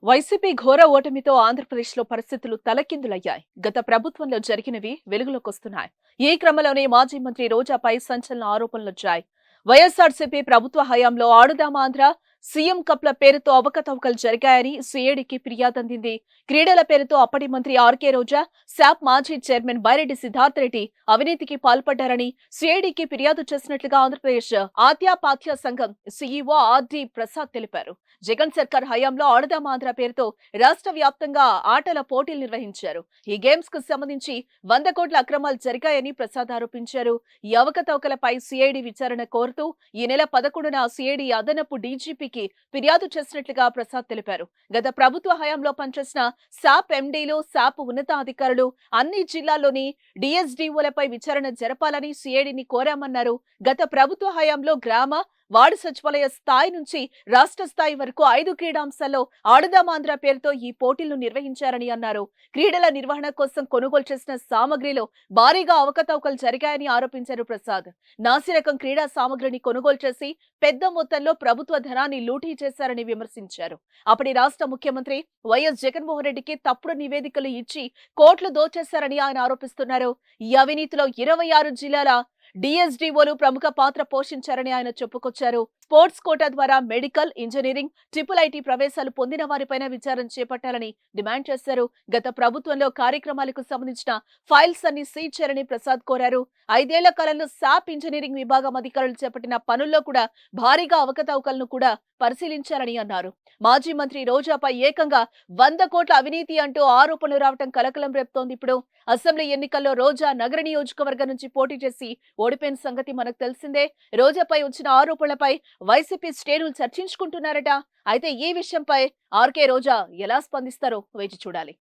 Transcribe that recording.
YCP ఘోర ఓటమితో ఆంధ్రప్రదేశ్లో పరిస్థితులు తలకిందులయ్యాయి. గత ప్రభుత్వంలో జరిగినవి వెలుగులోకొస్తున్నాయి. ఈ క్రమంలోనే మాజీ మంత్రి రోజాపై సంచలన ఆరోపణలొచ్చాయి. వైఎస్ఆర్సీపీ ప్రభుత్వ హయాంలో ఆడుదాం ఆంధ్ర, సీఎం కప్ల పేరుతో అవకతవకలు జరిగాయని సీఐడీకి ఫిర్యాదందింది. క్రీడల పేరుతో అప్పటి మంత్రి ఆర్కే రోజా, శాప్ మాజీ చైర్మన్ బైరెడ్డి సిద్ధార్థ రెడ్డి అవినీతికి పాల్పడ్డారని సీఐడీకి ఫిర్యాదు చేసినట్లుగా ఆంధ్రప్రదేశ్ ఆత్యాపాత్య సంఘం సీఈఓ ఆర్డి ప్రసాద్ తెలిపారు. జగన్ సర్కార్ హయాంలో ఆడుదాం ఆంధ్ర పేరుతో రాష్ట్ర వ్యాప్తంగా ఆటల పోటీలు నిర్వహించారు. ఈ గేమ్స్ కు సంబంధించి 100 కోట్ల అక్రమాలు జరిగాయని ప్రసాద్ ఆరోపించారు. ఈ అవకతవకలపై సీఐడీ విచారణ కోరుతూ ఈ నెల 11న సీఐడీ అదనపు డీజీపీకి ఫిర్యాదు చేసినట్లుగా ప్రసాద్ తెలిపారు. గత ప్రభుత్వ హయాంలో పనిచేసిన శాప్ ఎండీలు, శాప్ ఉన్నతాధికారులు అన్ని జిల్లాల్లోని డిఎస్డీఓలపై విచారణ జరపాలని సీఐడీని కోరామన్నారు. గత ప్రభుత్వ హయాంలో గ్రామ, వార్డు సచివాలయ స్థాయి నుంచి రాష్ట్ర స్థాయి వరకు 5 క్రీడాంశాల్లో ఆడుదాం ఆంధ్ర పేరుతో ఈ పోటీలు నిర్వహించారని అన్నారు. క్రీడల నిర్వహణ కోసం కొనుగోలు చేసిన సామగ్రిలో భారీగా అవకతవకలు జరిగాయని ఆరోపించారు ప్రసాద్. నాసిరకం క్రీడా సామగ్రిని కొనుగోలు చేసి పెద్ద మొత్తంలో ప్రభుత్వ ధనాన్ని లూటీ చేశారని విమర్శించారు. అప్పటి రాష్ట్ర ముఖ్యమంత్రి వైఎస్ జగన్మోహన్ రెడ్డికి తప్పుడు నివేదికలు ఇచ్చి కోట్లు దోచేశారని ఆయన ఆరోపిస్తున్నారు. ఈ అవినీతిలో 26 జిల్లాల డిఎస్డీఓలు ప్రముఖ పాత్ర పోషించారని ఆయన చెప్పుకొచ్చారు. స్పోర్ట్స్ కోటా ద్వారా మెడికల్, ఇంజనీరింగ్, ట్రిపుల్ ఐటీ ప్రవేశాలు పొందిన వారిపైన విచారణ చేపట్టాలని డిమాండ్ చేశారు. గత ప్రభుత్వంలో కార్యక్రమాలకు సంబంధించిన ఫైల్స్ అన్ని సీజ్ చేయాలని ప్రసాద్ కోరారు. 5 ఏళ్ల కాలంలో శాప్ ఇంజనీరింగ్ విభాగం అధికారులు చేపట్టిన పనుల్లో కూడా భారీగా అవకతవకలను కూడా పరిశీలించాలని అన్నారు. మాజీ మంత్రి రోజాపై ఏకంగా 100 కోట్ల అవినీతి అంటూ ఆరోపణలు రావటం కలకలం రేపుతోంది. ఇప్పుడు అసెంబ్లీ ఎన్నికల్లో రోజా నగర నియోజకవర్గం నుంచి పోటీ చేసి ఓడిపోయిన సంగతి మనకు తెలిసిందే. రోజాపై వచ్చిన ఆరోపణలపై వైసీపీ శ్రేణులు చర్చించుకుంటున్నారట. అయితే ఈ విషయంపై ఆర్కే రోజా ఎలా స్పందిస్తారో వేచి చూడాలి.